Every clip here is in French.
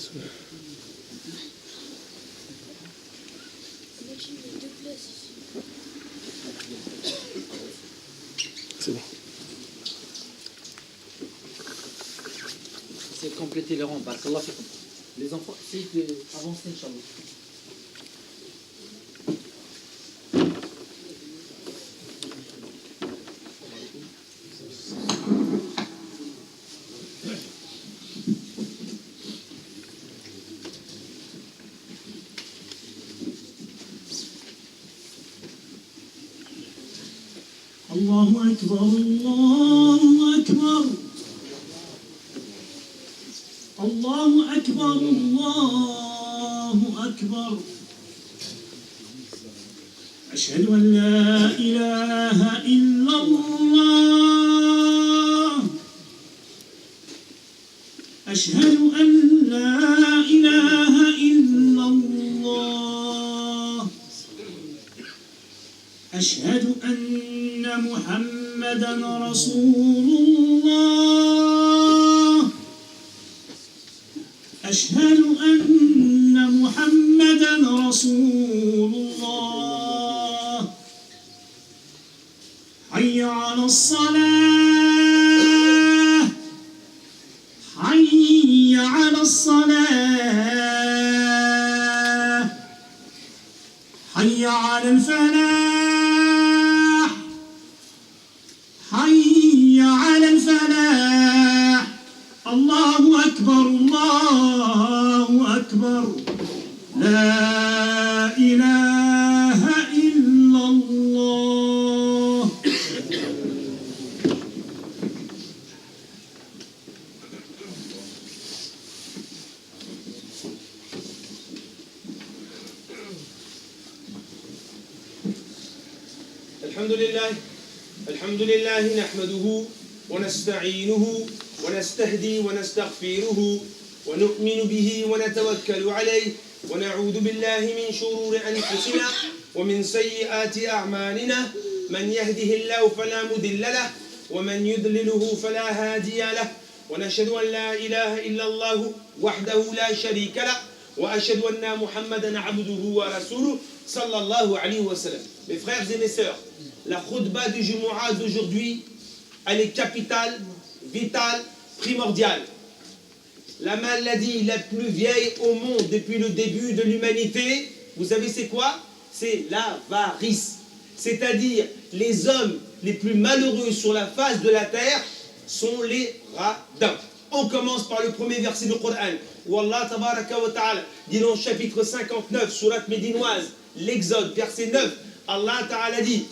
C'est bon. C'est compléter les rangs. Barakallah fikum. Les enfants, essayez d'avancer, Inch'Allah. الله أكبر الله أكبر الله أكبر الله أكبر أشهد أن لا إله إلا الله أشهد أن لا إله إلا الله أشهد أن محمدا رسول الله أشهد أن محمدا رسول الله حي على الصلاة حي على الصلاة حي على الفلاح حي على الفلاح الله أكبر الله أكبر لا إله إلا الله الحمد لله نحمده ونستعينه ونستهدي ونستغفره ونؤمن به ونتوكل عليه ونعوذ بالله من شرور أنفسنا ومن سيئات أعمالنا من يهده الله فلا مضل له ومن يضلله فلا هادي له ونشهد أن لا إله إلا الله وحده لا شريك له وأشهد أن محمدا عبده ورسوله صلى الله عليه وسلم. Mes frères et mes sœurs, la khutbah du Jumu'ah d'aujourd'hui, elle est capitale, vitale, primordiale. La maladie la plus vieille au monde depuis le début de l'humanité, vous savez c'est quoi? C'est l'avarice. C'est-à-dire les hommes les plus malheureux sur la face de la terre sont les radins. On commence par le premier verset du Coran, où Allah tabaraka wa ta'ala dit dans le chapitre 59, sourate médinoise, l'Exode, verset 9, Allah ta'ala dit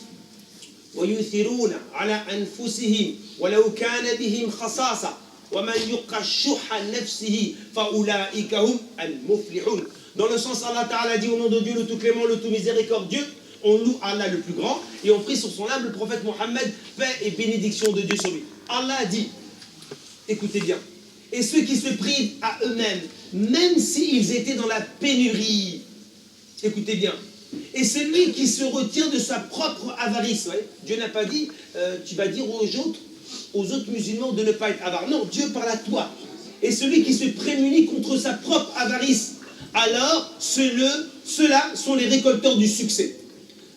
وَيُثِرُونَ عَلَى أَنفُسِهِمْ وَلَوْ كَانَ بِهِمْ خَصَاصَةٌ وَمَنْ يُوقَ شُحَّ نَفْسِهِ فَأُولَئِكَ هُمُ الْمُفْلِحُونَ. Dans le sens, Allah ta'ala dit au nom de Dieu, le tout clément, le tout miséricordieux, on loue Allah le plus grand et on prie sur son âme le prophète Mohammed, paix et bénédiction de Dieu sur lui. Allah dit, écoutez bien, et ceux qui se privent à eux-mêmes, même s'ils étaient dans la pénurie, écoutez bien, et celui qui se retire de sa propre avarice, ouais, Dieu n'a pas dit, tu vas dire aux autres musulmans de ne pas être avares. Non, Dieu parle à toi. Et celui qui se prémunit contre sa propre avarice, alors ceux-là sont les récolteurs du succès.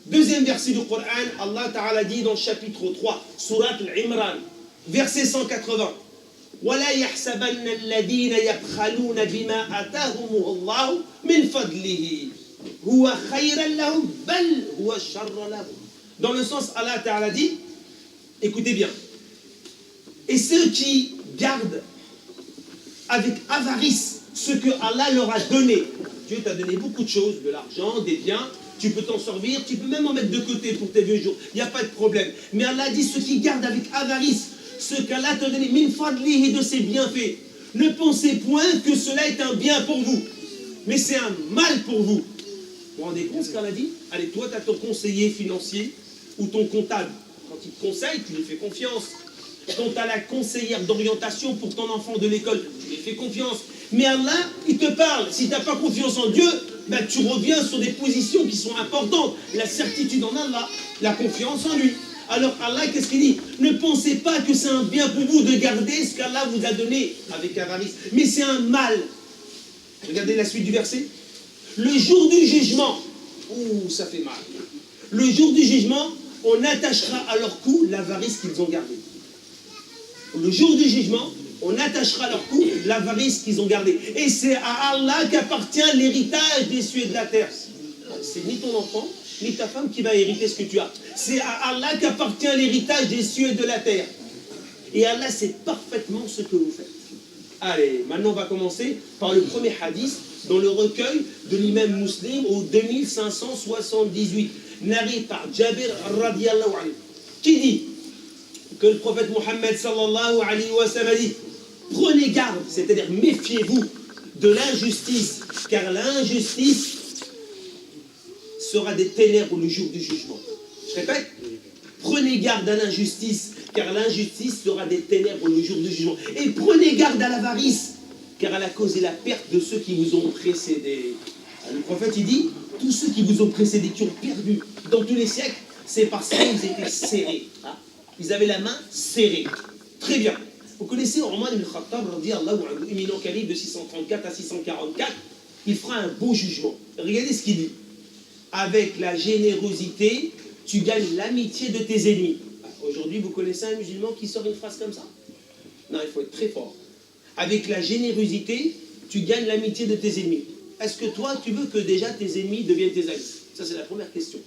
Deuxième verset du Coran, Allah Ta'ala dit dans le chapitre 3, sourate Al-Imran, verset 180. وَلَا يَحْسَبَنَّ الَّذِينَ يَبْخَلُونَ بِمَا آتَاهُمُ اللَّهُ مِنْ فَضْلِهِ هُوَ خَيْرًا لَهُمْ بَلْ هُوَ شَرًّا لَهُمْ. Dans le sens, Allah Ta'ala dit, écoutez bien, et ceux qui gardent avec avarice ce que Allah leur a donné, Dieu t'a donné beaucoup de choses, de l'argent, des biens, tu peux t'en servir, tu peux même en mettre de côté pour tes vieux jours, il n'y a pas de problème. Mais Allah dit, ceux qui gardent avec avarice ce qu'Allah t'a donné, min fadlihi, de ses bienfaits, ne pensez point que cela est un bien pour vous, mais c'est un mal pour vous. Vous vous rendez compte ce qu'Allah dit? Allez, toi, tu as ton conseiller financier ou ton comptable. Quand il te conseille, tu lui fais confiance. Quand tu as la conseillère d'orientation pour ton enfant de l'école, tu lui fais confiance. Mais Allah, il te parle. Si tu n'as pas confiance en Dieu, ben, tu reviens sur des positions qui sont importantes. La certitude en Allah, la confiance en lui. Alors Allah, qu'est-ce qu'il dit? Ne pensez pas que c'est un bien pour vous de garder ce qu'Allah vous a donné avec avarice. Mais c'est un mal. Regardez la suite du verset. Le jour du jugement, ouh, ça fait mal. Le jour du jugement, on attachera à leur cou l'avarice qu'ils ont gardée. Le jour du jugement, on attachera à leur cou l'avarice qu'ils ont gardée. Et c'est à Allah qu'appartient l'héritage des cieux et de la terre. C'est ni ton enfant, ni ta femme qui va hériter ce que tu as. C'est à Allah qu'appartient l'héritage des cieux et de la terre. Et Allah sait parfaitement ce que vous faites. Allez, maintenant on va commencer par le premier hadith dans le recueil de l'imam Muslim au 2578, narré par Jabir radiallahu anhu, qui dit que le prophète Mohammed sallallahu alayhi wa sallam a dit: prenez garde, c'est-à-dire méfiez-vous de l'injustice, car l'injustice sera des ténèbres le jour du jugement. Je répète, prenez garde à l'injustice, car l'injustice sera des ténèbres le jour du jugement. Et prenez garde à l'avarice, car elle a causé la perte de ceux qui vous ont précédés. Le prophète, il dit, tous ceux qui vous ont précédés, qui ont perdu dans tous les siècles, c'est parce qu'ils étaient serrés. Hein? Ils avaient la main serrée. Très bien. Vous connaissez Omar ibn Khattab, éminent calife de 634 à 644, il fera un beau jugement. Regardez ce qu'il dit. Avec la générosité, tu gagnes l'amitié de tes ennemis. Aujourd'hui, vous connaissez un musulman qui sort une phrase comme ça? Non, il faut être très fort. Avec la générosité, tu gagnes l'amitié de tes ennemis. Est-ce que toi, tu veux que déjà tes ennemis deviennent tes amis? Ça, c'est la première question.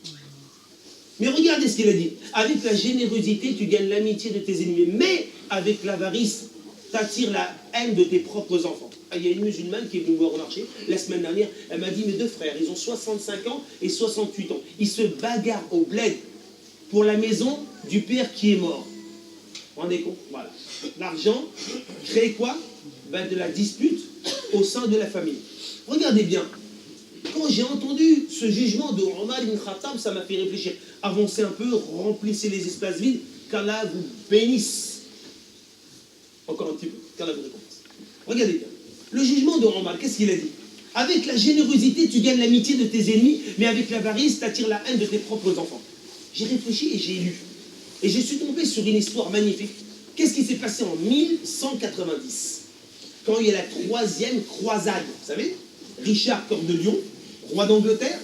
Mais regardez ce qu'il a dit. Avec la générosité, tu gagnes l'amitié de tes ennemis. Mais avec l'avarice, tu attires la haine de tes propres enfants. Il y a une musulmane qui est venue me voir au marché la semaine dernière. Elle m'a dit, mes deux frères, ils ont 65 ans et 68 ans. Ils se bagarrent au bled pour la maison du père qui est mort. Vous vous rendez compte? Voilà. L'argent crée quoi? Ben, de la dispute au sein de la famille. Regardez bien. Quand j'ai entendu ce jugement de Omar ibn Khattab, ça m'a fait réfléchir. Avancez un peu, remplissez les espaces vides, qu'Allah vous bénisse. Encore un petit peu, qu'Allah vous récompense. Regardez bien. Le jugement de Omar, qu'est-ce qu'il a dit? Avec la générosité, tu gagnes l'amitié de tes ennemis, mais avec l'avarice, tu attires la haine de tes propres enfants. J'ai réfléchi et j'ai lu. Et je suis tombé sur une histoire magnifique. Qu'est-ce qui s'est passé en 1190? Quand il y a la troisième croisade, vous savez, Richard Cœur de Lion, roi d'Angleterre,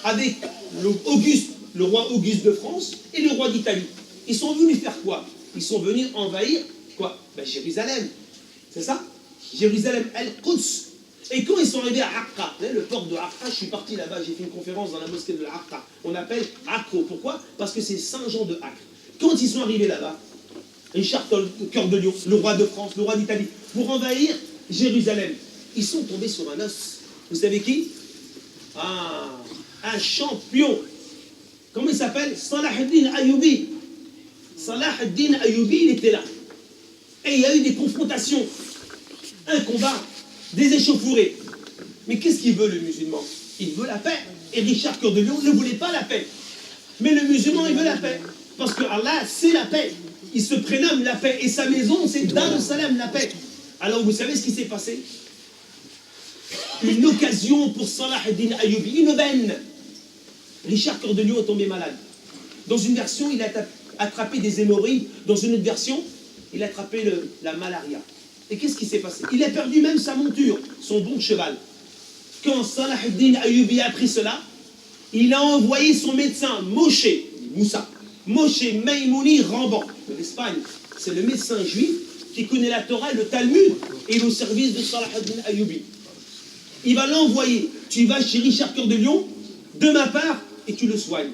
avec le roi Auguste de France et le roi d'Italie. Ils sont venus faire quoi? Ils sont venus envahir quoi? Ben, Jérusalem. C'est ça? Jérusalem, Al-Quds. Et quand ils sont arrivés à Aqqa, le port de Aqqa, je suis parti là-bas, j'ai fait une conférence dans la mosquée de Aqqa. On appelle Akko. Pourquoi? Parce que c'est Saint Jean de Acre. Quand ils sont arrivés là-bas, Richard Cœur de Lion, le roi de France, le roi d'Italie, pour envahir Jérusalem, ils sont tombés sur un os. Vous savez qui? Ah, un champion. Comment il s'appelle? Salah ad-Din Ayyubi. Salah ad-Din Ayyubi, il était là. Et il y a eu des confrontations, un combat, des échauffourées. Mais qu'est-ce qu'il veut le musulman? Il veut la paix. Et Richard Cœur de Lion ne voulait pas la paix. Mais le musulman, il veut la paix. Parce que Allah, c'est la paix. Il se prénomme la paix. Et sa maison, c'est Dar al-Salam, la paix. Alors, vous savez ce qui s'est passé? Une occasion pour Salah ad-Din Ayyubi, une aubaine. Richard Cœur de Lion est tombé malade. Dans une version, il a attrapé des hémorroïdes. Dans une autre version, il a attrapé la malaria. Et qu'est-ce qui s'est passé? Il a perdu même sa monture, son bon cheval. Quand Salah ad-Din Ayyubi a appris cela, il a envoyé son médecin, Moshe Maïmouni Ramban, de l'Espagne. C'est le médecin juif qui connaît la Torah et le Talmud, et il est au service de Salah ad-Din Ayyubi. Il va l'envoyer. Tu vas chez Richard Cœur de Lion, de ma part, et tu le soignes.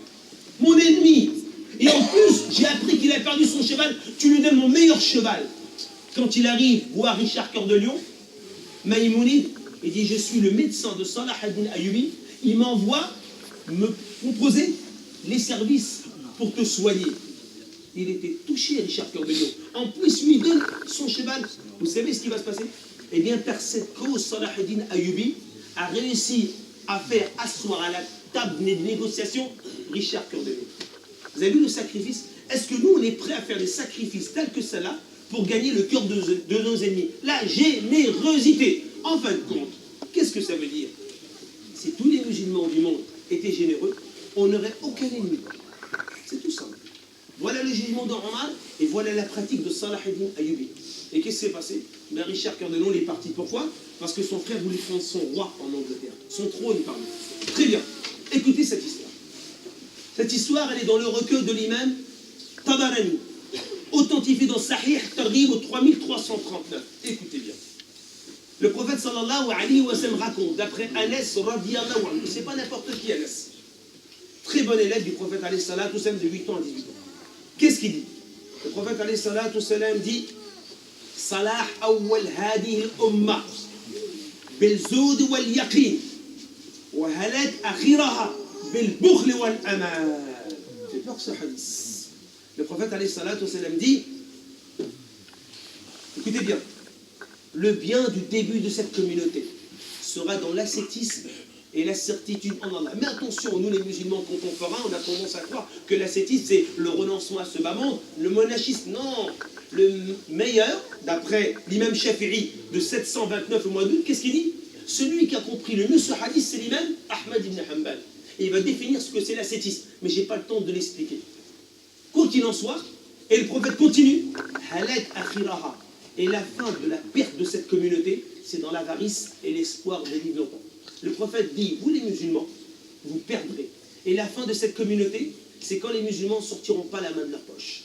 Mon ennemi. Et en plus, j'ai appris qu'il a perdu son cheval, tu lui donnes mon meilleur cheval. Quand il arrive voir Richard Cœur de Lion, Maïmouni, il dit, je suis le médecin de Salah ad-Din Ayyubi, il m'envoie me proposer les services pour te soigner. Il était touché, Richard Cœur de Lion. En plus, lui, il donne son cheval. Vous savez ce qui va se passer? Eh bien, par cette cause, Salah ad-Din Ayyubi a réussi à faire asseoir à la table de négociation Richard Cœur de Lion. Vous avez vu le sacrifice? Est-ce que nous, on est prêts à faire des sacrifices tels que cela pour gagner le cœur de nos ennemis? La générosité. En fin de compte, qu'est-ce que ça veut dire? Si tous les musulmans du monde étaient généreux, on n'aurait aucun ennemi. C'est tout simple. Voilà le jugement d'Omar et voilà la pratique de Salah ad-Din Ayyubi. Et qu'est-ce qui s'est passé? Ben, Richard Cœur de Lion est parti. Pourquoi? Parce que son frère voulait prendre son roi en Angleterre. Son trône, pardon. Très bien. Écoutez cette histoire. Cette histoire, elle est dans le recueil de l'imam Tabarani, authentifié dans Sahih Targhib au 3339. Écoutez bien. Le prophète sallallahu alayhi wa sallam raconte, d'après Anas radiyallahu anhu, c'est pas n'importe qui Anas, très bon élève du prophète alayhi salatu sallam de 8 ans à 18 ans. Qu'est-ce qu'il dit? Le prophète alayhi salatu sallam dit Salah awwal hadihi al-umma bil-zoud wal-yaqin wa halak akhiraha bil-bukhl wal-aman. J'ai peur que ce hadith. Le prophète alayhi salatu sallam dit, écoutez bien, le bien du début de cette communauté sera dans l'ascétisme et la certitude en Allah. Mais attention, nous les musulmans contemporains, on a tendance à croire que l'ascétisme c'est le renoncement à ce bas monde, le monachisme, non. Le meilleur, d'après l'imam Shafi'i de 729 au mois d'août, qu'est-ce qu'il dit? Celui qui a compris le mieux ce hadith, c'est l'imam Ahmad ibn Hanbal. Et il va définir ce que c'est l'ascétisme, mais je n'ai pas le temps de l'expliquer. Quoi qu'il en soit, et le prophète continue, halak akhiraha. Et la fin de la perte de cette communauté, c'est dans l'avarice et l'espoir de vivre longtemps. Le prophète dit, vous les musulmans, vous perdrez. Et la fin de cette communauté, c'est quand les musulmans ne sortiront pas la main de leur poche.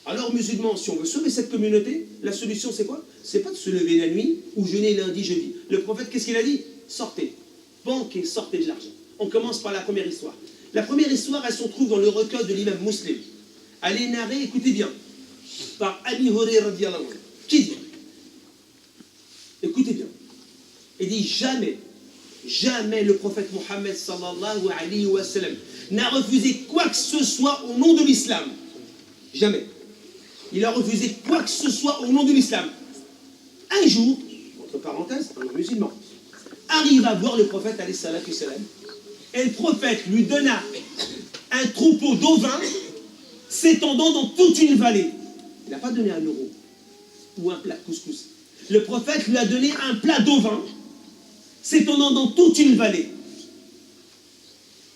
Alors musulmans, si on veut sauver cette communauté, la solution c'est quoi? C'est pas de se lever la nuit ou jeûner lundi, jeudi. Le prophète, qu'est-ce qu'il a dit? Sortez, banquez, sortez de l'argent. On commence par la première histoire. La première histoire, elle se trouve dans le recueil de l'imam Muslim. Elle est narrée, écoutez bien, par Abi Hurayra radiyallahu anhu, qui dit, écoutez bien, il dit jamais, jamais le prophète Mohammed sallallahu alayhi wa sallam n'a refusé quoi que ce soit au nom de l'islam. Jamais. Il a refusé quoi que ce soit au nom de l'islam. Un jour, entre parenthèses, un musulman arrive à voir le prophète alayhi salatu salam, et le prophète lui donna un troupeau d'ovins s'étendant dans toute une vallée. Il n'a pas donné 1 euro ou un plat de couscous. Le prophète lui a donné un plat d'ovins s'étendant dans toute une vallée.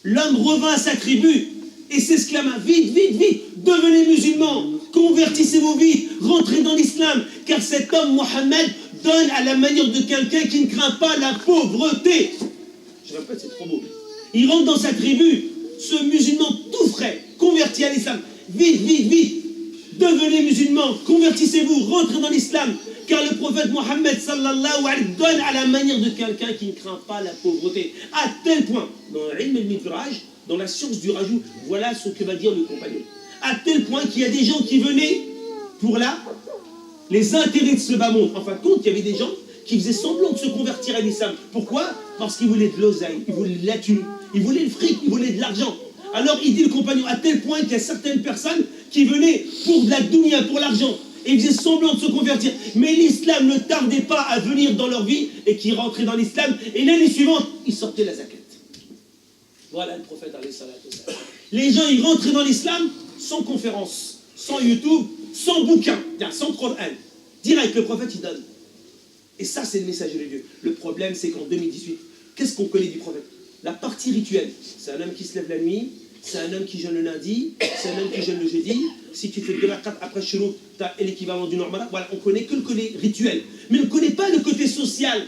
L'homme revint à sa tribu et s'exclama, vite, vite, vite, devenez musulmans, convertissez-vous vite, rentrez dans l'islam, car cet homme, Mohammed, donne à la manière de quelqu'un qui ne craint pas la pauvreté. Je répète, c'est trop beau. Il rentre dans sa tribu, ce musulman tout frais, converti à l'islam. Vite, vite, vite, devenez musulmans, convertissez-vous, rentrez dans l'islam, car le prophète Mohammed sallallahu alayhi wa sallam donne à la manière de quelqu'un qui ne craint pas la pauvreté. À tel point, dans l'ilm al-midraj, dans la science du rajout, voilà ce que va dire le compagnon. À tel point qu'il y a des gens qui venaient pour les intérêts de ce bas monde. En fin de compte, il y avait des gens qui faisaient semblant de se convertir à l'islam. Pourquoi? Parce qu'ils voulaient de l'oseille, ils voulaient de la thune, ils voulaient le fric, ils voulaient de l'argent. Alors il dit le compagnon, à tel point qu'il y a certaines personnes qui venaient pour de la dunya, pour l'argent, et ils faisaient semblant de se convertir. Mais l'islam ne tardait pas à venir dans leur vie et qui rentraient dans l'islam. Et l'année suivante, ils sortaient la zakat. Voilà le prophète alayhi salatu wassalam. Les gens, ils rentraient dans l'islam sans conférence, sans YouTube, sans bouquin, sans Coran. Direct, le prophète, il donne. Et ça, c'est le message de Dieu. Le problème, c'est qu'en 2018, qu'est-ce qu'on connaît du prophète? La partie rituelle. C'est un homme qui se lève la nuit, c'est un homme qui jeûne le lundi, c'est un homme qui jeûne le jeudi. Si tu fais 2 rakats après chelou, tu as l'équivalent du normal. Voilà, on connaît que le côté rituel. Mais on ne connaît pas le côté social.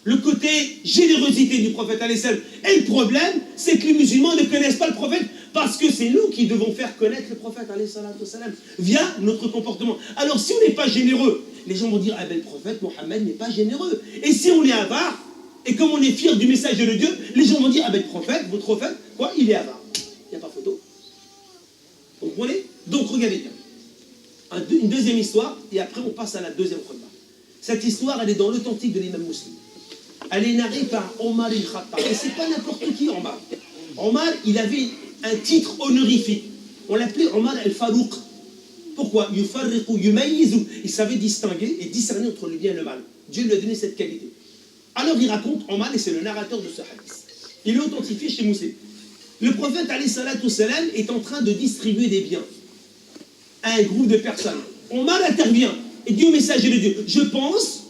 Le côté générosité du prophète alayhi salam. Et le problème, c'est que les musulmans ne connaissent pas le prophète parce que c'est nous qui devons faire connaître le prophète alayhi salam via notre comportement. Alors si on n'est pas généreux, les gens vont dire, ah ben le prophète Mohammed n'est pas généreux. Et si on est avare, et comme on est fier du message de Dieu, les gens vont dire, ah ben le prophète, votre prophète, quoi, il est avare. Il n'y a pas photo. Vous comprenez? Donc regardez bien. Une deuxième histoire, et après on passe à la deuxième khutbah. Cette histoire, elle est dans l'authentique de l'imam Muslim. Elle est narrée par Omar al-Khattab. Et c'est pas n'importe qui, Omar. Omar, il avait un titre honorifique. On l'appelait Omar al-Farouq. Pourquoi? Il savait distinguer et discerner entre le bien et le mal. Dieu lui a donné cette qualité. Alors il raconte Omar, et c'est le narrateur de ce hadith. Il est authentifié chez Muslim. Le prophète alayhi salatu salam est en train de distribuer des biens à un groupe de personnes. Omar intervient et dit au messager de Dieu, je pense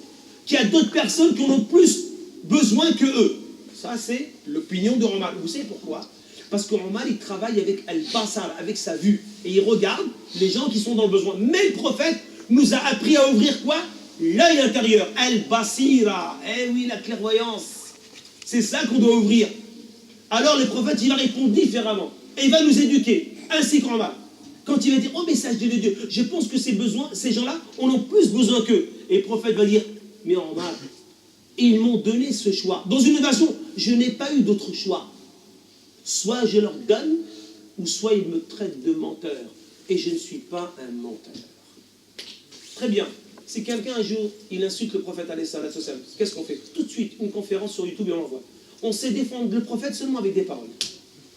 qu'il y a d'autres personnes qui en ont plus besoin que eux. Ça, c'est l'opinion de Omar. Vous savez pourquoi? Parce qu'Omar, il travaille avec Al-Basar, avec sa vue. Et il regarde les gens qui sont dans le besoin. Mais le prophète, nous a appris à ouvrir quoi? L'œil intérieur. Al-Basira. Eh oui, la clairvoyance. C'est ça qu'on doit ouvrir. Alors le prophète, il va répondre différemment. Et il va nous éduquer, ainsi qu'en bas. Quand il va dire, oh message de Dieu, je pense que ces gens-là, on en plus besoin qu'eux. Et le prophète va dire, mais en bas, ils m'ont donné ce choix. Dans une nation, je n'ai pas eu d'autre choix. Soit je leur donne, ou soit ils me traitent de menteur. Et je ne suis pas un menteur. Très bien. Si quelqu'un un jour, il insulte le prophète, qu'est-ce qu'on fait? Tout de suite, une conférence sur YouTube et on l'envoie. On sait défendre le prophète seulement avec des paroles.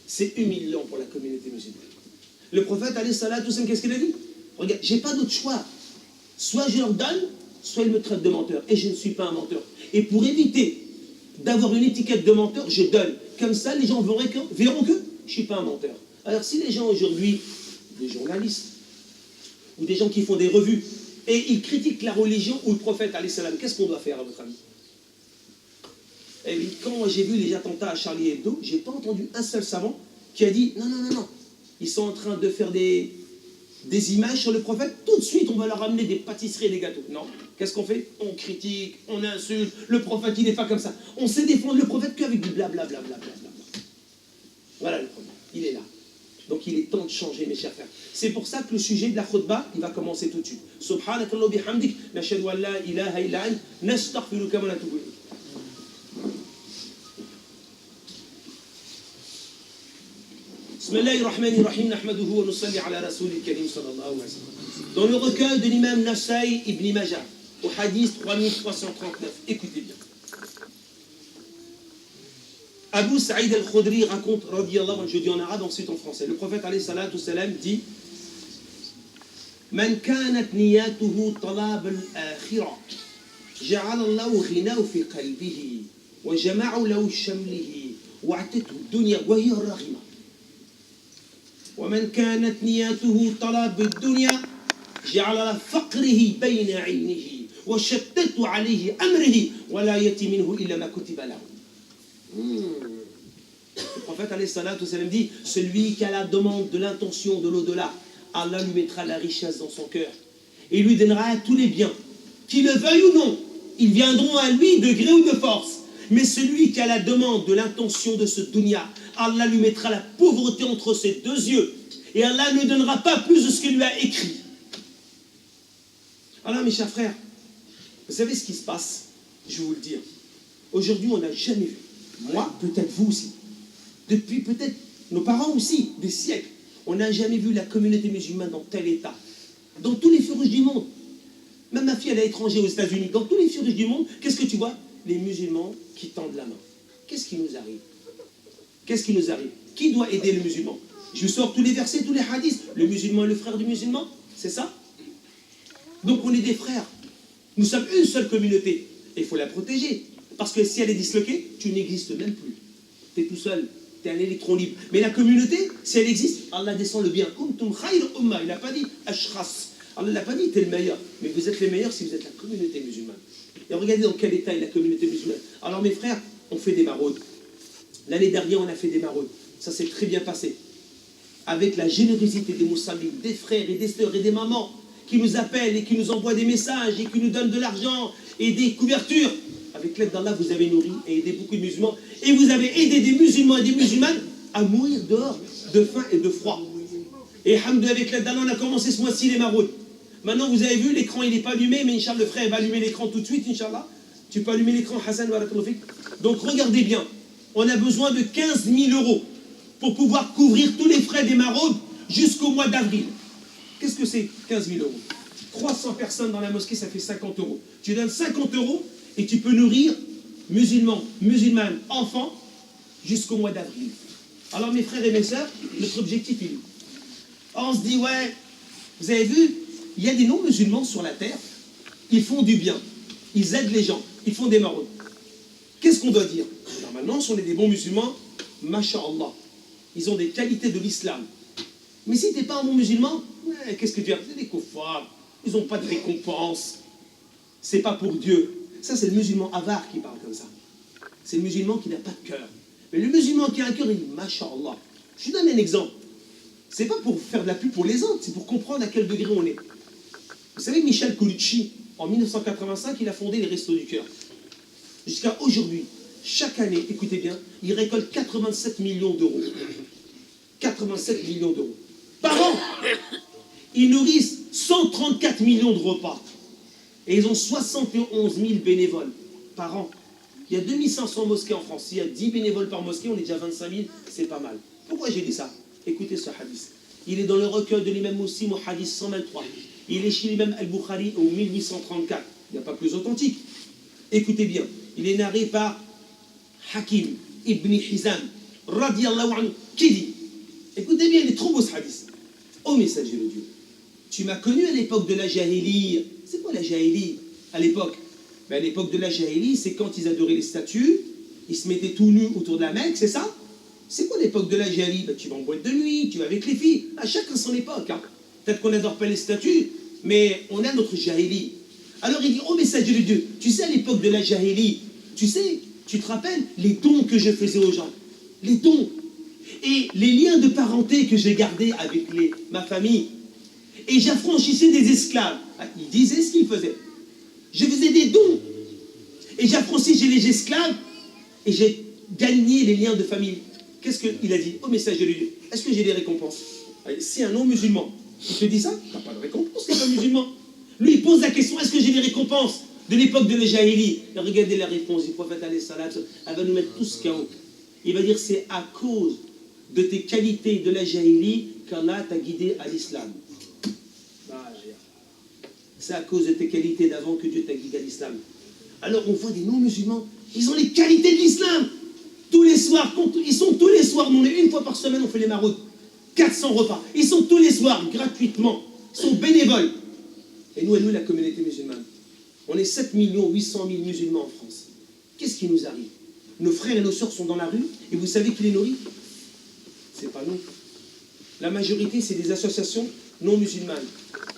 C'est humiliant pour la communauté musulmane. Le prophète, qu'est-ce qu'il a dit? Regarde, j'ai pas d'autre choix. Soit je leur donne, soit ils me traitent de menteur. Et je ne suis pas un menteur. Et pour éviter d'avoir une étiquette de menteur, je donne. Comme ça, les gens verront que je ne suis pas un menteur. Alors si les gens aujourd'hui, des journalistes, ou des gens qui font des revues, et ils critiquent la religion ou le prophète, qu'est-ce qu'on doit faire à votre avis? Et quand moi j'ai vu les attentats à Charlie Hebdo, j'ai pas entendu un seul savant qui a dit non, ils sont en train de faire des images sur le prophète, tout de suite on va leur amener des pâtisseries et des gâteaux. Non, qu'est-ce qu'on fait? On critique, on insulte, le prophète il n'est pas comme ça. On sait défendre le prophète qu'avec du blablabla. Voilà le problème, il est là. Donc il est temps de changer, mes chers frères. C'est pour ça que le sujet de la khutbah, il va commencer tout de suite. Subhanakallah bihamdik, nashhadu an la ilaha illa ant, nastaghfiruka wa natubu ilayk. Dans le recueil de l'imam Nasai ibn Majah, au hadith 3339, écoutez bien. Abu Saïd al-Khudri raconte, je dis en arabe, ensuite en français. Le prophète alayhi salatu salam dit Man kanat niyatuhu talab al-akhirah, ja'ala Allahu ghinahu fi qalbihi, wa jama'u lahu shamlihi, wa atatu dunya wa hiya raghima. ومن كانت نياته طلب الدنيا جعل فقره بين عينه وشتت عليه أمره ولا يأتي منه إلا ما كتب له. Le prophète alayhi salatu salam dit, celui qui a la demande de l'intention de l'au-delà, Allah lui mettra la richesse dans son cœur et lui donnera tous les biens, qu'il le veuille ou non, ils viendront à lui de gré ou de force. Mais celui qui a la demande de l'intention de ce dunya, Allah lui mettra la pauvreté entre ses deux yeux et Allah ne lui donnera pas plus de ce qu'il lui a écrit. Alors mes chers frères, vous savez ce qui se passe? Je vais vous le dire. Aujourd'hui, on n'a jamais vu, moi, peut-être vous aussi, depuis peut-être nos parents aussi, des siècles, on n'a jamais vu la communauté musulmane dans tel état. Dans tous les feux rouges du monde. Même ma fille, elle est à l'étranger aux États-Unis. Dans tous les feux rouges du monde, qu'est-ce que tu vois? Les musulmans qui tendent la main. Qu'est-ce qui nous arrive? Qu'est-ce qui nous arrive? Qui doit aider le musulman? Je sors tous les versets, tous les hadiths. Le musulman est le frère du musulman, c'est ça? Donc on est des frères. Nous sommes une seule communauté. Et il faut la protéger. Parce que si elle est disloquée, tu n'existes même plus. Tu es tout seul. Tu es un électron libre. Mais la communauté, si elle existe, Allah descend le bien. Kuntum khayr umma. Il n'a pas dit ashras. Allah n'a pas dit t'es le meilleur. Mais vous êtes les meilleurs si vous êtes la communauté musulmane. Et regardez dans quel état est la communauté musulmane. Alors mes frères, on fait des maraudes. L'année dernière, on a fait des maraudes. Ça s'est très bien passé. Avec la générosité des moussalines, des frères et des sœurs et des mamans qui nous appellent et qui nous envoient des messages et qui nous donnent de l'argent et des couvertures. Avec l'aide d'Allah, vous avez nourri et aidé beaucoup de musulmans. Et vous avez aidé des musulmans et des musulmanes à mourir dehors de faim et de froid. Et alhamdoulilah, avec l'aide d'Allah, on a commencé ce mois-ci les maraudes. Maintenant, vous avez vu, l'écran, il n'est pas allumé, mais Inch'Allah, le frère va allumer l'écran tout de suite, Inch'Allah. Tu peux allumer l'écran, Hassan, barakallahu fik. Donc, regardez bien. On a besoin de 15 000 € pour pouvoir couvrir tous les frais des maraudes jusqu'au mois d'avril. Qu'est-ce que c'est 15 000 €? 300 personnes dans la mosquée, ça fait 50 €. Tu donnes 50 € et tu peux nourrir musulmans, musulmanes, enfants jusqu'au mois d'avril. Alors mes frères et mes sœurs, notre objectif est où? On se dit, ouais, vous avez vu, il y a des non-musulmans sur la terre, ils font du bien, ils aident les gens, ils font des maraudes. Qu'est-ce qu'on doit dire? Normalement, si on est des bons musulmans, masha'Allah, ils ont des qualités de l'islam. Mais si tu n'es pas un bon musulman, ouais, qu'est-ce que tu as? C'est des koufars, ils n'ont pas de récompense. C'est pas pour Dieu. Ça, c'est le musulman avare qui parle comme ça. C'est le musulman qui n'a pas de cœur. Mais le musulman qui a un cœur, il dit masha'Allah. Je vous donne un exemple. C'est pas pour faire de la pub pour les autres, c'est pour comprendre à quel degré on est. Vous savez, Michel Colucci, en 1985, il a fondé les Restos du Cœur. Jusqu'à aujourd'hui, chaque année, écoutez bien, il récolte 87 millions d'euros. 87 millions d'euros. Par an, ils nourrissent 134 millions de repas. Et ils ont 71 000 bénévoles par an. Il y a 2500 mosquées en France. S'il y a 10 bénévoles par mosquée, on est déjà 25 000, c'est pas mal. Pourquoi j'ai dit ça? Écoutez ce hadith. Il est dans le recueil de l'imam Muslim au hadith 123. Il est chez l'imam Al-Bukhari au 1834. Il n'y a pas plus authentique. Écoutez bien. Il est narré par Hakim ibn Hizam, radiyallahu anhu, qui dit, écoutez bien, il est trop beau ce hadith. Ô messager de Dieu, tu m'as connu à l'époque de la Jahili. C'est quoi la Jahili à l'époque? Ben, à l'époque de la Jahili, c'est quand ils adoraient les statues, ils se mettaient tout nus autour de la Mecque, c'est ça? C'est quoi l'époque de la Jahili? Ben, tu vas en boîte de nuit, tu vas avec les filles. À chacun son époque. Hein. Peut-être qu'on n'adore pas les statues, mais on a notre Jahili. Alors il dit, oh messager de Dieu, tu sais à l'époque de la Jahili, tu sais, tu te rappelles les dons que je faisais aux gens, les dons, et les liens de parenté que j'ai gardés avec ma famille, et j'affranchissais des esclaves. Il disait ce qu'il faisait. Je faisais des dons, et j'affranchissais les esclaves, et j'ai gagné les liens de famille. Qu'est-ce qu'il a dit? Oh messager de Dieu, est-ce que j'ai des récompenses? Si un non-musulman, il te dit ça, tu n'as pas de récompense, tu n'es pas musulman. Lui, il pose la question, est-ce que j'ai des récompenses de l'époque de la Jahili? Regardez la réponse du prophète alayhi salat, elle va nous mettre tous KO. Il va dire, c'est à cause de tes qualités de la Jahili qu'Allah t'a guidé à l'islam. C'est à cause de tes qualités d'avant que Dieu t'a guidé à l'islam. Alors on voit des non-musulmans, ils ont les qualités de l'islam. Tous les soirs, ils sont tous les soirs, on est une fois par semaine, on fait les maraudes. 400 repas. Ils sont tous les soirs, gratuitement. Ils sont bénévoles. Et nous, la communauté musulmane, on est 7 800 000 musulmans en France. Qu'est-ce qui nous arrive? Nos frères et nos sœurs sont dans la rue, et vous savez qui les nourrit? C'est pas nous. La majorité, c'est des associations non musulmanes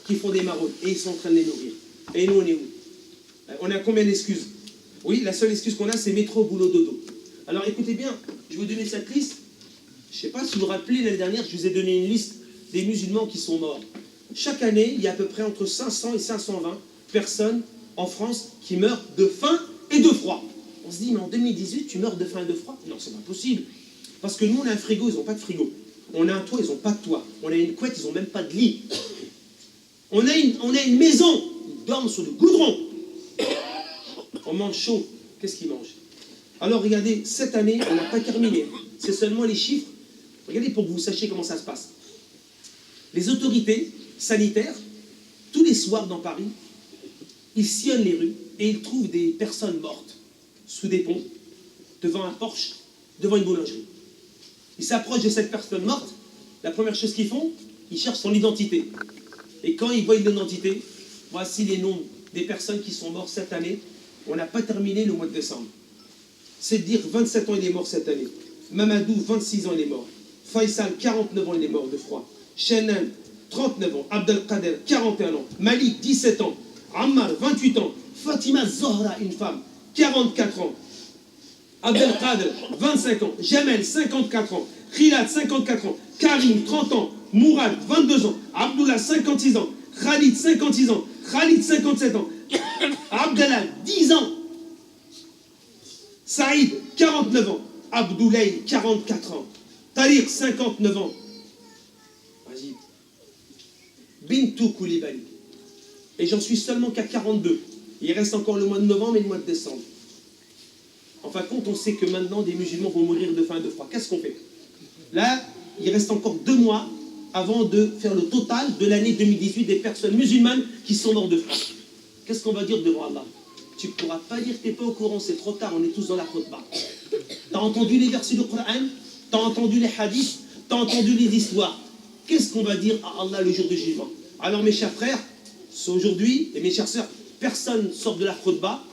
qui font des maraudes, et ils sont en train de les nourrir. Et nous, on est où? On a combien d'excuses? Oui, la seule excuse qu'on a, c'est métro, boulot, dodo. Alors écoutez bien, je vais vous donner cette liste. Je ne sais pas si vous vous rappelez, l'année dernière, je vous ai donné une liste des musulmans qui sont morts. Chaque année, il y a à peu près entre 500 et 520 personnes en France qui meurent de faim et de froid. On se dit, mais en 2018, tu meurs de faim et de froid? Non, c'est pas possible. Parce que nous, on a un frigo, ils n'ont pas de frigo. On a un toit, ils n'ont pas de toit. On a une couette, ils n'ont même pas de lit. On a une maison, ils dorment sur le goudron. On mange chaud. Qu'est-ce qu'ils mangent? Alors, regardez, cette année, on n'a pas terminé. C'est seulement les chiffres. Regardez pour que vous sachiez comment ça se passe. Les autorités sanitaires, tous les soirs dans Paris, ils sillonnent les rues et ils trouvent des personnes mortes sous des ponts, devant un Porsche, devant une boulangerie. Ils s'approchent de cette personne morte. La première chose qu'ils font, ils cherchent son identité. Et quand ils voient une identité, voici les noms des personnes qui sont mortes cette année. On n'a pas terminé le mois de décembre. C'est dire 27 ans, il est mort cette année. Mamadou, 26 ans, il est mort. Faisal, 49 ans, il est mort de froid. Shenan, 39 ans. Abdelkader, 41 ans. Malik, 17 ans. Ammar, 28 ans. Fatima Zohra, une femme, 44 ans. Abdelkader, 25 ans. Jamel, 54 ans. Khilad, 54 ans. Karim, 30 ans. Mourad, 22 ans. Abdullah, 56 ans. Khalid, 56 ans. Khalid, 57 ans. Abdallah, 10 ans. Saïd, 49 ans. Abdoulaye, 44 ans. Tariq, 59 ans. Vas-y. Bintou Koulibaly. Et j'en suis seulement qu'à 42. Il reste encore le mois de novembre et le mois de décembre. En fin de compte, on sait que maintenant, des musulmans vont mourir de faim et de froid. Qu'est-ce qu'on fait? Là, il reste encore 2 mois avant de faire le total de l'année 2018 des personnes musulmanes qui sont mortes de faim. Qu'est-ce qu'on va dire devant Allah? Tu ne pourras pas dire que tu n'es pas au courant, c'est trop tard, on est tous dans la khutbah. Tu as entendu les versets du Coran, tu as entendu les hadiths, tu as entendu les histoires. Qu'est-ce qu'on va dire à Allah le jour du jugement? Alors mes chers frères, aujourd'hui, et mes chères sœurs, personne ne sort de la khutbah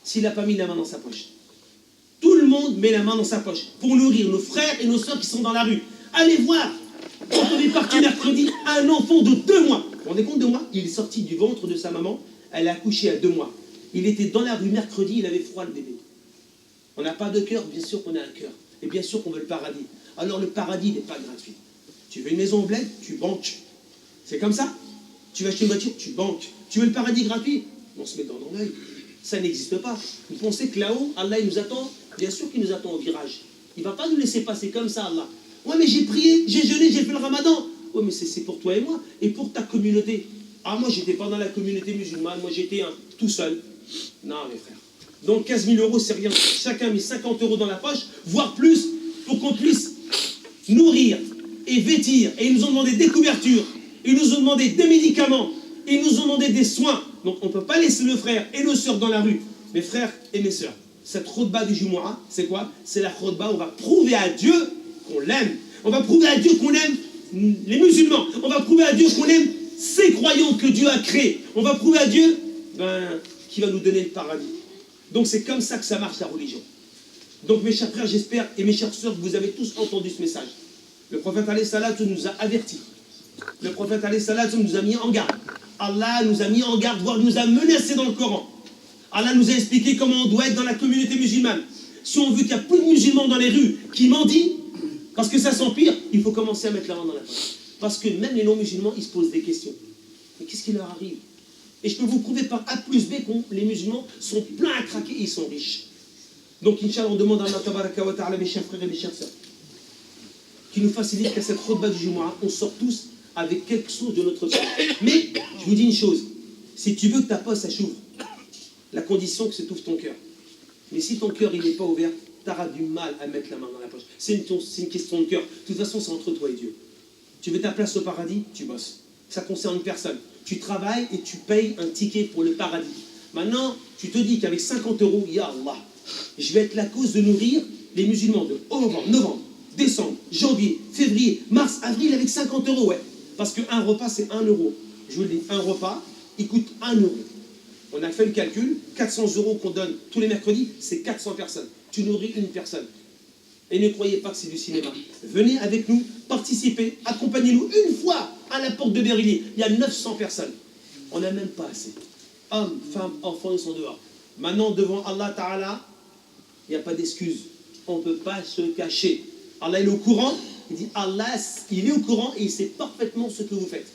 s'il n'a pas mis la main dans sa poche. Tout le monde met la main dans sa poche pour nourrir nos frères et nos sœurs qui sont dans la rue. Allez voir, quand on est parti mercredi, un enfant de 2 mois. Vous vous rendez compte, 2 mois? Il est sorti du ventre de sa maman, elle a accouché à 2 mois. Il était dans la rue mercredi, il avait froid le bébé. On n'a pas de cœur, bien sûr qu'on a un cœur. Et bien sûr qu'on veut le paradis. Alors le paradis n'est pas gratuit. Tu veux une maison au bled, tu banques. C'est comme ça. Tu vas acheter une voiture, tu banques. Tu veux le paradis gratuit? On se met dans l'œil. Ça n'existe pas. Vous pensez que là-haut, Allah il nous attend? Bien sûr qu'il nous attend au virage. Il ne va pas nous laisser passer comme ça, Allah. Ouais, mais j'ai prié, j'ai jeûné, j'ai fait le ramadan. Ouais, mais c'est pour toi et moi, et pour ta communauté. Ah, moi, j'étais pas dans la communauté musulmane, moi, j'étais tout seul. Non, mes frères. Donc, 15 000 euros, c'est rien. Chacun met 50 euros dans la poche, voire plus, pour qu'on puisse nourrir et vêtir. Et ils nous ont demandé des couvertures, ils nous ont demandé des médicaments, ils nous ont demandé des soins. Donc, on ne peut pas laisser nos frères et nos sœurs dans la rue. Mes frères et mes sœurs, cette khutba du Jumu'ah, c'est quoi? C'est la khutba où on va prouver à Dieu qu'on l'aime. On va prouver à Dieu qu'on aime les musulmans. On va prouver à Dieu qu'on aime ces croyants que Dieu a créés. On va prouver à Dieu qu'il va nous donner le paradis. Donc c'est comme ça que ça marche la religion. Donc mes chers frères, j'espère, et mes chères sœurs, vous avez tous entendu ce message. Le prophète alayhi salatu nous a avertis. Le prophète alayhi salatu nous a mis en garde. Allah nous a mis en garde, voire nous a menacés dans le Coran. Allah nous a expliqué comment on doit être dans la communauté musulmane. Si on veut qu'il n'y a plus de musulmans dans les rues qui mendient, parce que ça s'empire, il faut commencer à mettre la main dans la poche. Parce que même les non-musulmans, ils se posent des questions. Mais qu'est-ce qui leur arrive? Et je peux vous prouver par A plus B que les musulmans sont pleins à craquer et ils sont riches. Donc, Inch'Allah, on demande à Allah tabaraka wa ta'ala, mes chers frères et mes chères sœurs, qui nous facilite qu'à cette khutbah du Jumu'ah, on sort tous avec quelque chose de notre part. Mais, je vous dis une chose, si tu veux que ta poche s'ouvre, la condition que se t'ouvre ton cœur. Mais si ton cœur il n'est pas ouvert, tu auras du mal à mettre la main dans la poche. C'est une question de cœur. De toute façon, c'est entre toi et Dieu. Tu veux ta place au paradis, tu bosses. Ça concerne personne. Tu travailles et tu payes un ticket pour le paradis. Maintenant, tu te dis qu'avec 50 euros, ya Allah, je vais être la cause de nourrir les musulmans de novembre, décembre, janvier, février, mars, avril avec 50 euros, ouais. Parce qu'un repas, c'est 1 euro. Je vous le dis, un repas, il coûte 1 euro. On a fait le calcul, 400 euros qu'on donne tous les mercredis, c'est 400 personnes. Tu nourris une personne. Et ne croyez pas que c'est du cinéma. Venez avec nous, participez, accompagnez-nous une fois à la porte de Beryllier. Il y a 900 personnes. On n'a même pas assez. Hommes, femmes, enfants, ils sont dehors. Maintenant, devant Allah Ta'ala, il n'y a pas d'excuse. On ne peut pas se cacher. Allah est au courant. Il dit Allah, il est au courant et il sait parfaitement ce que vous faites.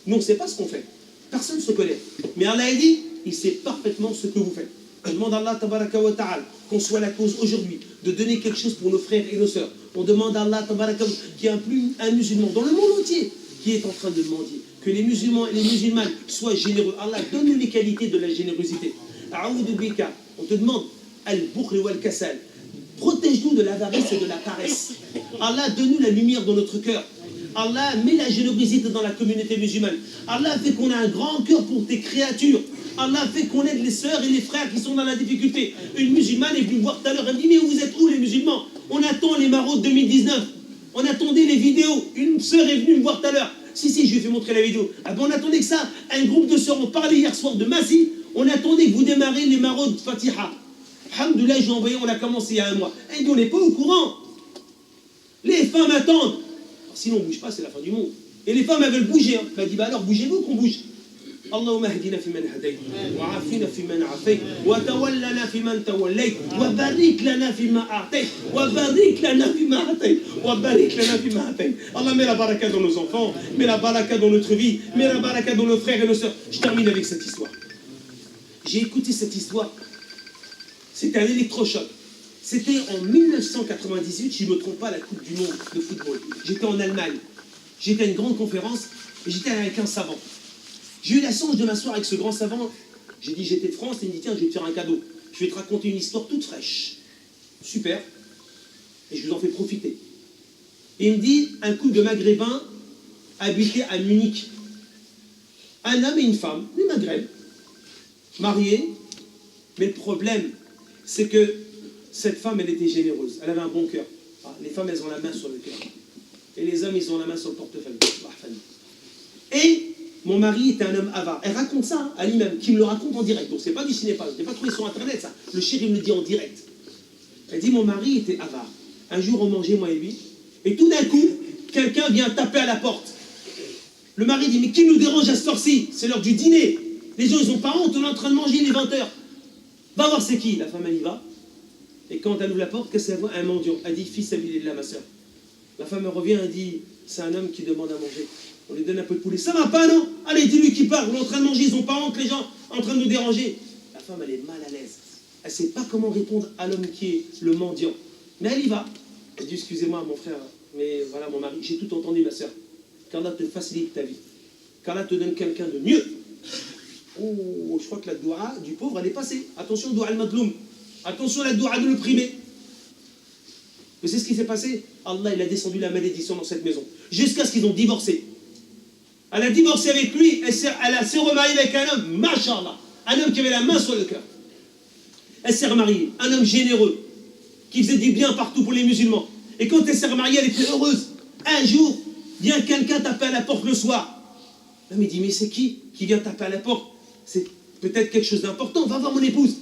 Nous, on ne sait pas ce qu'on fait. Personne ne se connaît. Mais Allah a dit, il sait parfaitement ce que vous faites. On demande à Allah tabaraka wa ta'ala qu'on soit la cause aujourd'hui de donner quelque chose pour nos frères et nos sœurs. On demande à Allah tabaraka wa ta'ala qu'il y ait un musulman dans le monde entier qui est en train de mendier. Que les musulmans et les musulmanes soient généreux. Allah, donne-nous les qualités de la générosité. A'oudou bika. On te demande al-bukhl wal-kasal. Protège-nous de l'avarice et de la paresse. Allah, donne-nous la lumière dans notre cœur. Allah, met la générosité dans la communauté musulmane. Allah fait qu'on a un grand cœur pour tes créatures. Allah fait qu'on aide les sœurs et les frères qui sont dans la difficulté. Une musulmane est venue me voir tout à l'heure. Elle me dit, mais vous êtes où les musulmans? On attend les maraudes 2019. On attendait les vidéos. Une sœur est venue me voir tout à l'heure. Si, je lui ai fait montrer la vidéo. Ah ben on attendait que ça. Un groupe de sœurs, on parlait hier soir de Massi. On attendait que vous démarriez les maraudes Fatiha. Alhamdoulilah, j'ai envoyé, on a commencé il y a 1 mois. Et on n'est pas au courant. Les femmes attendent. Sinon on ne bouge pas, c'est la fin du monde. Et les femmes, elles veulent bouger. Hein. Elle dit, bah alors bougez-vous qu'on bouge. اللهم اهدنا فيمن هديت وعافنا فيمن عافيت وتولنا فيمن توليت وبارك لنا فيما أعطيت وبارك لنا فيما أعطيت وبارك لنا فيما أعطيت. Allah met la baraka dans nos enfants, met la baraka dans notre vie, met la baraka dans nos frères et nos sœurs. Je termine avec cette histoire. J'ai écouté cette histoire. C'était un électrochoc. C'était en 1998, je ne me trompe pas, la Coupe du Monde de football. J'étais en Allemagne. J'étais à une grande conférence et j'étais avec un savant. J'ai eu la chance de m'asseoir avec ce grand savant. J'ai dit, j'étais de France, et il me dit, tiens, je vais te faire un cadeau. Je vais te raconter une histoire toute fraîche. Super. Et je vous en fais profiter. Et il me dit, un couple de Maghrébins habitait à Munich. Un homme et une femme, les Maghreb, mariés. Mais le problème, c'est que cette femme, elle était généreuse. Elle avait un bon cœur. Les femmes, elles ont la main sur le cœur. Et les hommes, ils ont la main sur le portefeuille. Et mon mari était un homme avare. Elle raconte ça hein, à lui-même, qui me le raconte en direct. Donc c'est pas du cinéma, je n'ai pas trouvé sur internet ça. Le chéri me le dit en direct. Elle dit, mon mari était avare. Un jour on mangeait, moi et lui, et tout d'un coup, quelqu'un vient taper à la porte. Le mari dit, mais qui nous dérange à cette heure-ci? C'est l'heure du dîner. Les gens, ils ont pas honte, on est en train de manger, il est 20h. Va voir c'est qui. La femme, elle y va. Et quand elle ouvre la porte, qu'est-ce qu'elle voit? Un mendiant. Elle dit, fils, là, ma soeur. La femme, elle revient, elle dit, c'est un homme qui demande à manger. On lui donne un peu de poulet. Ça va pas, non? Allez, dis-lui qui part. On est en train de manger, ils ont pas honte, les gens, en train de nous déranger. La femme, elle est mal à l'aise. Elle ne sait pas comment répondre à l'homme qui est le mendiant. Mais elle y va. Elle dit, excusez-moi, mon frère, mais voilà, mon mari, j'ai tout entendu, ma soeur. Qu'Allah te facilite ta vie. Qu'Allah te donne quelqu'un de mieux. Oh, je crois que la doua du pauvre, elle est passée. Attention, doua al-madloum. Attention, la doua de l'opprimé. Mais c'est ce qui s'est passé. Allah, il a descendu la malédiction dans cette maison. Jusqu'à ce qu'ils ont divorcé. Elle a divorcé avec lui. Elle s'est remariée avec un homme, mashallah. Un homme qui avait la main sur le cœur. Elle s'est remariée. Un homme généreux. Qui faisait du bien partout pour les musulmans. Et quand elle s'est remariée, elle était heureuse. Un jour, vient quelqu'un taper à la porte le soir. L'homme, il dit, mais c'est qui vient taper à la porte? C'est peut-être quelque chose d'important. Va voir mon épouse.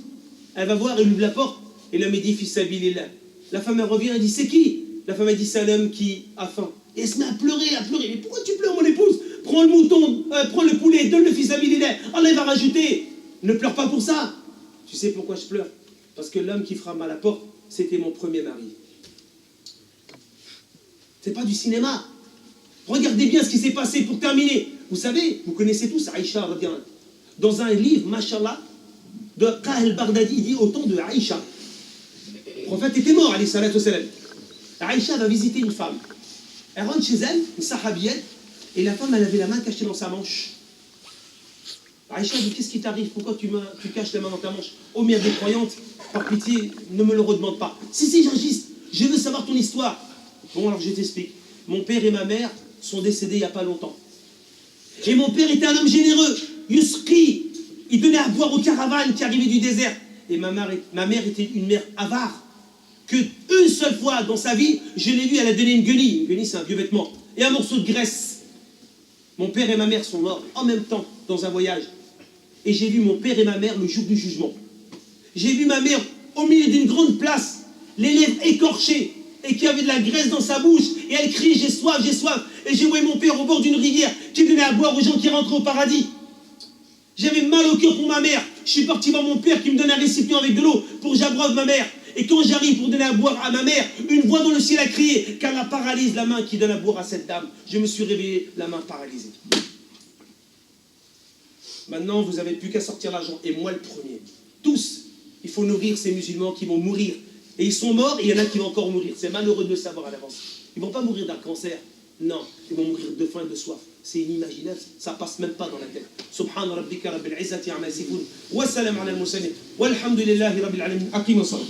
Elle va voir, elle ouvre la porte. Et l'homme, il dit, fils sabilillah. La femme, elle revient, elle dit, c'est qui? La femme, elle dit, c'est un homme qui a faim. Et elle se met à pleurer, à pleurer. Mais pourquoi tu pleures, mon épouse? Prends le mouton, prends le poulet, donne le fils sabilillah. Allah, il va rajouter. Ne pleure pas pour ça. Tu sais pourquoi je pleure? Parce que l'homme qui frappe à la porte, c'était mon premier mari. C'est pas du cinéma. Regardez bien ce qui s'est passé pour terminer. Vous savez, vous connaissez tous Aïcha, dans un livre, mashallah, de Qah al-Baghdadi, il dit au temps de Aïcha. Le prophète était mort, alayhi salatu wassalam. Aïcha va visiter une femme. Elle rentre chez elle, une sahabiette, et la femme, elle avait la main cachée dans sa manche. Aïcha dit, qu'est-ce qui t'arrive? Pourquoi tu caches la main dans ta manche? Oh, mère des croyantes, par pitié, ne me le redemande pas. Si, j'insiste, je veux savoir ton histoire. Bon, alors je t'explique. Mon père et ma mère sont décédés il n'y a pas longtemps. Et mon père était un homme généreux, Yusqi. Il donnait à boire aux caravanes qui arrivaient du désert. Et ma mère était une mère avare. Que une seule fois dans sa vie, je l'ai vue, elle a donné une guenille. Une guenille, c'est un vieux vêtement. Et un morceau de graisse. Mon père et ma mère sont morts en même temps dans un voyage. Et j'ai vu mon père et ma mère le jour du jugement. J'ai vu ma mère au milieu d'une grande place, les lèvres écorchées, et qui avait de la graisse dans sa bouche, et elle crie, j'ai soif, j'ai soif. Et j'ai vu mon père au bord d'une rivière qui donnait à boire aux gens qui rentraient au paradis. J'avais mal au cœur pour ma mère. Je suis parti voir mon père qui me donne un récipient avec de l'eau pour que j'abreuve ma mère. Et quand j'arrive pour donner à boire à ma mère, une voix dans le ciel a crié, qu'Allah paralyse la main qui donne à boire à cette dame. Je me suis réveillé, la main paralysée. Maintenant, vous n'avez plus qu'à sortir l'argent, et moi le premier. Tous, il faut nourrir ces musulmans qui vont mourir. Et ils sont morts, et il y en a qui vont encore mourir. C'est malheureux de le savoir à l'avance. Ils ne vont pas mourir d'un cancer. Non, ils vont mourir de faim et de soif. C'est inimaginable, ça passe même pas dans la tête. Subhan rabbika rabbil izzati amma yasifun. Wa salam ala al-mursalin. Walhamdulillahi rabbil alamin. Aqim as-salat.